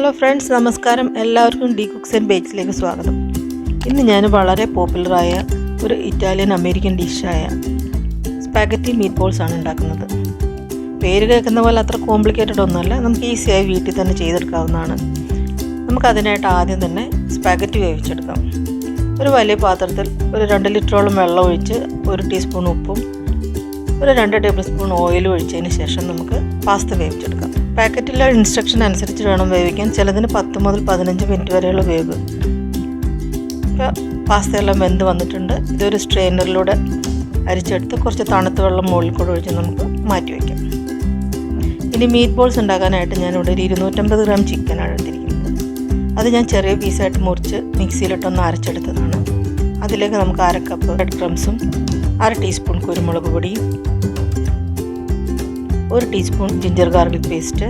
Hello friends, നമസ്കാരം. എല്ലാവർക്കും dcooksnbakes സ്വാഗതം. ഇന്ന് ഞാൻ വളരെ പോപ്പുലറായ ഒരു ഇറ്റാലിയൻ അമേരിക്കൻ ഡിഷായ സ്പാഗറ്റി മീറ്റ് ബോൾസ് ആണ് ഉണ്ടാക്കുന്നത്. പേര് കേൾക്കുന്ന പോലെ അത്ര കോംപ്ലിക്കേറ്റഡ് ഒന്നുമല്ല, നമുക്ക് ഈസിയായി വീട്ടിൽ തന്നെ ചെയ്തെടുക്കാവുന്നതാണ്. നമുക്കതിനായിട്ട് ആദ്യം തന്നെ സ്പാഗറ്റി വേവിച്ചെടുക്കാം. ഒരു വലിയ പാത്രത്തിൽ ഒരു 2 ലിറ്ററോളം വെള്ളം ഒഴിച്ച് 1 ടീസ്പൂൺ ഉപ്പും ഒരു 2 ടേബിൾ സ്പൂൺ ഓയിലും ഒഴിച്ചതിന് ശേഷം നമുക്ക് പാസ്ത വേവിച്ചെടുക്കാം. പാക്കറ്റിലെ ഇൻസ്ട്രക്ഷൻ അനുസരിച്ച് വേണം വേവിക്കാൻ. ചിലതിന് 10 മുതൽ 15 മിനിറ്റ് വരെയുള്ള വേവ്. ഇപ്പോൾ പാസ്തയെല്ലാം വെന്ത് വന്നിട്ടുണ്ട്. ഇതൊരു സ്ട്രെയിനറിലൂടെ അരിച്ചെടുത്ത് കുറച്ച് തണുത്ത വെള്ളം മുകളിൽ കൂടെ ഒഴിച്ച് നമുക്ക് മാറ്റി വയ്ക്കാം. ഇനി മീറ്റ് ബോൾസ് ഉണ്ടാക്കാനായിട്ട് ഞാനിവിടെ ഒരു 250 ഗ്രാം ചിക്കനാണ് എടുത്തിരിക്കുന്നത്. അത് ഞാൻ ചെറിയ പീസായിട്ട് മുറിച്ച് മിക്സിയിലിട്ടൊന്ന് അരച്ചെടുത്തതാണ്. അതിലേക്ക് നമുക്ക് 1/2 കപ്പ് ബ്രെഡ് ക്രംസും 1/2 ടീസ്പൂൺ കുരുമുളക് പൊടിയും 1 teaspoon ginger garlic paste,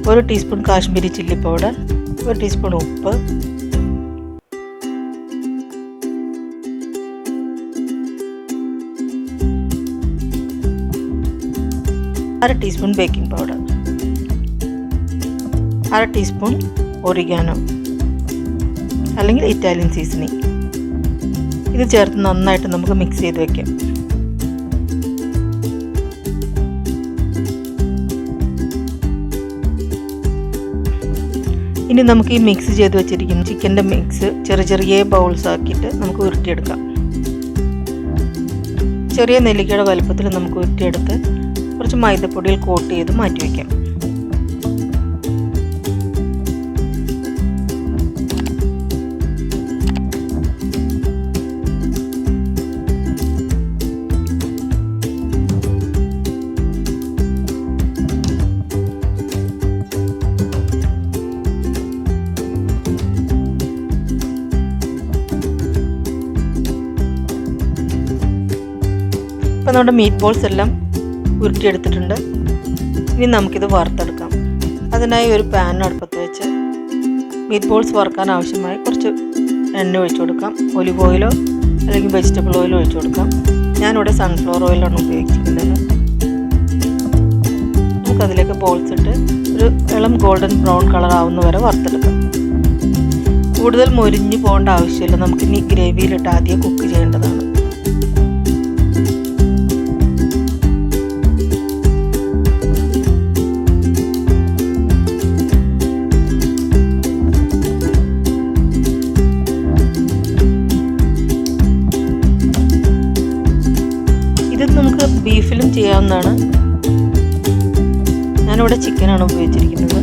1 teaspoon Kashmiri chilli powder, 1 teaspoon ഉപ്പ്, അര teaspoon baking powder, 1/2 teaspoon oregano അല്ലെങ്കിൽ ഇറ്റാലിയൻ സീസണിങ്. ഇത് ചേർത്ത് നന്നായിട്ട് നമുക്ക് മിക്സ് ചെയ്ത് വയ്ക്കാം. ഇനി നമുക്ക് ഈ മിക്സ് ചെയ്ത് വെച്ചിരിക്കുന്ന ചിക്കൻ്റെ മിക്സ് ചെറിയ ബൗൾസ് ആക്കിയിട്ട് നമുക്ക് ഉരുട്ടിയെടുക്കാം. ചെറിയ നെല്ലിക്കയുടെ വലുപ്പത്തിൽ നമുക്ക് ഉരുട്ടിയെടുത്ത് കുറച്ച് മൈദപ്പൊടിയിൽ കോട്ട് ചെയ്ത് മാറ്റി വയ്ക്കാം. ഇപ്പോൾ നമ്മുടെ മീറ്റ് ബോൾസ് എല്ലാം ഉരുട്ടിയെടുത്തിട്ടുണ്ട്. ഇനി നമുക്കിത് വറുത്തെടുക്കാം. അതിനായി ഒരു പാൻ അടുപ്പത്ത് വെച്ച് മീറ്റ് ബോൾസ് വറുക്കാൻ ആവശ്യമായി കുറച്ച് എണ്ണ ഒഴിച്ചു കൊടുക്കാം. ഒലിവ് ഓയിലോ അല്ലെങ്കിൽ വെജിറ്റബിൾ ഓയിലോ ഒഴിച്ചു കൊടുക്കാം. ഞാനിവിടെ സൺഫ്ലവർ ഓയിലാണ് ഉപയോഗിച്ചിരിക്കുന്നത്. നമുക്കതിലേക്ക് ബോൾസ് ഇട്ട് ഒരു ഇളം ഗോൾഡൻ ബ്രൗൺ കളർ ആവുന്ന വരെ വറുത്തെടുക്കാം. കൂടുതൽ മൊരിഞ്ഞു പോകേണ്ട ആവശ്യമില്ല. നമുക്കിനി ഗ്രേവിയിലിട്ട് ആദ്യം കുക്ക് ചെയ്യേണ്ടതാണ്. നമുക്ക് ബീഫിലും ചെയ്യാവുന്നതാണ്. ഞാനിവിടെ ചിക്കനാണ് ഉപയോഗിച്ചിരിക്കുന്നത്.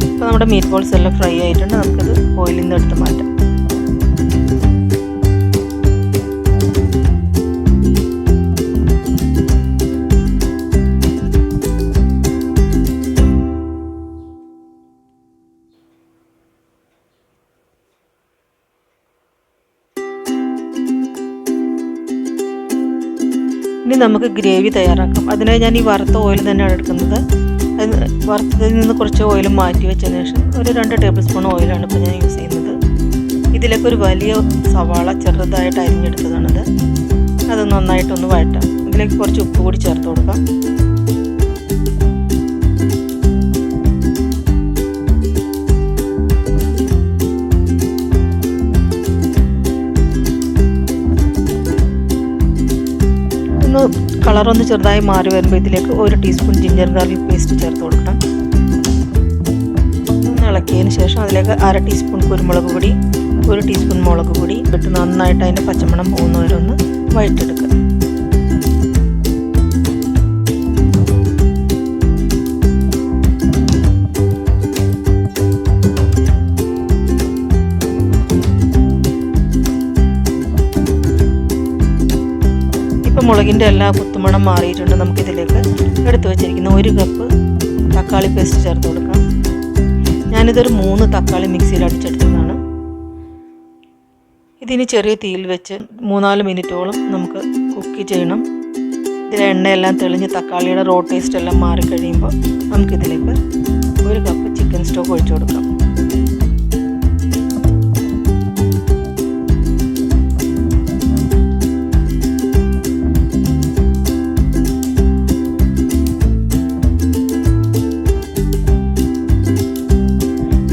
ഇപ്പോൾ നമ്മുടെ മീറ്റ് ബോൾസ് എല്ലാം ഫ്രൈ ആയിട്ടുണ്ട്. നമുക്കത് ഓയിലിൽ നിന്ന് എടുത്ത് മാറ്റാം. ഇനി നമുക്ക് ഗ്രേവി തയ്യാറാക്കാം. അതിനായി ഞാൻ ഈ വറുത്ത ഓയിൽ തന്നെയാണ് എടുക്കുന്നത്. വറുത്തതിൽ നിന്ന് കുറച്ച് ഓയിൽ മാറ്റി വെച്ചതിന് ശേഷം ഒരു 2 ടേബിൾ സ്പൂൺ ഓയിലാണ് ഇപ്പോൾ ഞാൻ യൂസ് ചെയ്യുന്നത്. ഇതിലേക്ക് ഒരു വലിയ സവാള ചെറുതായിട്ട് അരിഞ്ഞെടുത്തതാണത്. അത് നന്നായിട്ടൊന്ന് വഴറ്റാം. ഇതിലേക്ക് കുറച്ച് ഉപ്പ് കൂടി ചേർത്ത് കൊടുക്കാം. കളറൊന്ന് ചെറുതായി മാറി വരുമ്പോൾ ഇതിലേക്ക് 1 ടീസ്പൂൺ ജിഞ്ചർ ഗാർലിക് പേസ്റ്റ് ചേർത്ത് കൊടുക്കണം. ഒന്ന് ഇളക്കിയതിന് ശേഷം അതിലേക്ക് 1/2 ടീസ്പൂൺ കുരുമുളക് പൊടി, 1 ടീസ്പൂൺ മുളക് പൊടി ഇട്ട് നന്നായിട്ട് അതിൻ്റെ പച്ചമണം പോകുന്നവരെ ഒന്ന് വഴറ്റെടുക്കുക. ഇപ്പോൾ മുളകിൻ്റെ എല്ലാ കുത്തുമണം മാറിയിട്ടുണ്ട്. നമുക്കിതിലേക്ക് എടുത്തു വെച്ചിരിക്കുന്ന 1 കപ്പ് തക്കാളി പേസ്റ്റ് ചേർത്ത് കൊടുക്കാം. ഞാനിതൊരു 3 തക്കാളി മിക്സിയിൽ അടിച്ചെടുത്തതാണ്. ഇതിന് ചെറിയ തീയിൽ വെച്ച് 3-4 മിനിറ്റോളം നമുക്ക് കുക്ക് ചെയ്യണം. ഇതിലെ എണ്ണയെല്ലാം തെളിഞ്ഞ് തക്കാളിയുടെ റോ ടേസ്റ്റ് എല്ലാം മാറിക്കഴിയുമ്പോൾ നമുക്കിതിലേക്ക് 1 കപ്പ് ചിക്കൻ സ്റ്റോക്ക് ഒഴിച്ചു കൊടുക്കാം.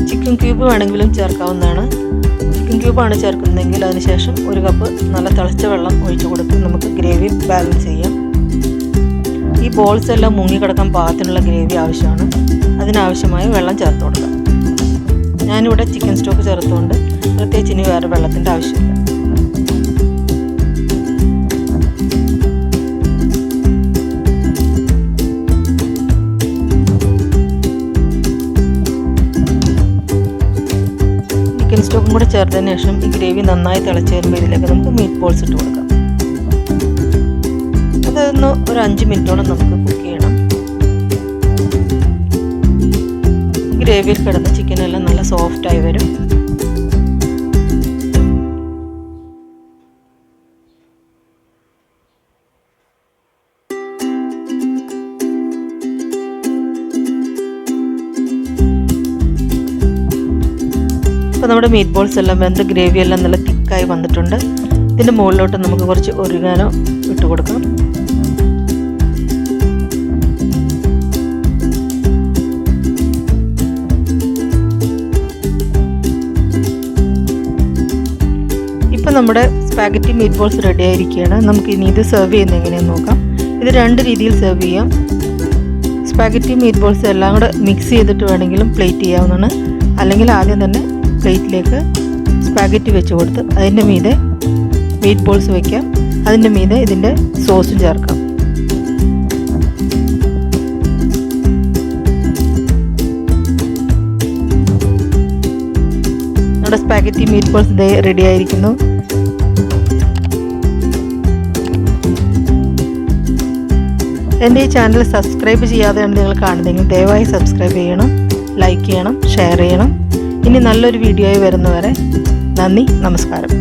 ചിക്കൻ ക്യൂബ് വേണമെങ്കിലും ചേർക്കാവുന്നതാണ്. ചിക്കൻ ക്യൂബാണ് ചേർക്കുന്നതെങ്കിൽ അതിനുശേഷം 1 കപ്പ് നല്ല തിളച്ച വെള്ളം ഒഴിച്ചു കൊടുത്ത് നമുക്ക് ഗ്രേവി ബാലൻസ് ചെയ്യാം. ഈ ബോൾസ് എല്ലാം മുങ്ങിക്കിടക്കാൻ പാകത്തിനുള്ള ഗ്രേവി ആവശ്യമാണ്. അതിനാവശ്യമായ വെള്ളം ചേർത്ത് കൊടുക്കാം. ഞാനിവിടെ ചിക്കൻ സ്റ്റോക്ക് ചേർത്തുകൊണ്ട് പ്രത്യേകിച്ച് ഇനി വേറെ വെള്ളത്തിൻ്റെ ആവശ്യമില്ല. ചിക്കൻ സ്റ്റോക്കും കൂടെ ചേർത്തതിന് ശേഷം ഈ ഗ്രേവി നന്നായി തിളച്ച് വരുമ്പോൾ ഇതിലേക്ക് നമുക്ക് മീറ്റ് ബോൾസ് ഇട്ട് കൊടുക്കാം. അതൊന്ന് ഒരു 5 മിനിറ്റോളം നമുക്ക് കുക്ക് ചെയ്യണം. ഗ്രേവിയിൽ കിടന്ന് ചിക്കനെല്ലാം നല്ല സോഫ്റ്റായി വരും. അപ്പോൾ നമ്മുടെ മീറ്റ് ബോൾസ് എല്ലാം വെന്ത് ഗ്രേവി എല്ലാം നല്ല തിക്കായി വന്നിട്ടുണ്ട്. ഇതിൻ്റെ മുകളിലോട്ട് നമുക്ക് കുറച്ച് ഒറിഗാനോ ഇട്ട് കൊടുക്കാം. ഇപ്പം നമ്മുടെ സ്പാഗറ്റി മീറ്റ് ബോൾസ് റെഡി ആയിരിക്കുകയാണ്. നമുക്ക് ഇനി ഇത് സെർവ് ചെയ്യുന്നത് എങ്ങനെയാണെന്ന് നോക്കാം. ഇത് 2 രീതിയിൽ സെർവ് ചെയ്യാം. സ്പാഗറ്റി മീറ്റ് ബോൾസ് എല്ലാം കൂടെ മിക്സ് ചെയ്തിട്ട് വേണമെങ്കിലും പ്ലേറ്റ് ചെയ്യാവുന്നതാണ്. അല്ലെങ്കിൽ ആദ്യം തന്നെ പ്ലേറ്റിലേക്ക് സ്പാഗറ്റി വെച്ച് കൊടുത്ത് അതിൻ്റെ മീതെ മീറ്റ് ബോൾസ് വയ്ക്കാം. അതിൻ്റെ മീതെ ഇതിൻ്റെ സോസും ചേർക്കാം. നമ്മുടെ സ്പാഗറ്റി മീറ്റ് ബോൾസ് ഇതേ റെഡി ആയിരിക്കുന്നു. എൻ്റെ ഈ ചാനൽ സബ്സ്ക്രൈബ് ചെയ്യാതെയാണ് നിങ്ങൾ കാണുന്നതെങ്കിൽ ദയവായി സബ്സ്ക്രൈബ് ചെയ്യണം, ലൈക്ക് ചെയ്യണം, ഷെയർ ചെയ്യണം. ഇനി നല്ലൊരു വീഡിയോയിൽ വരുന്നവരെ നന്ദി, നമസ്കാരം.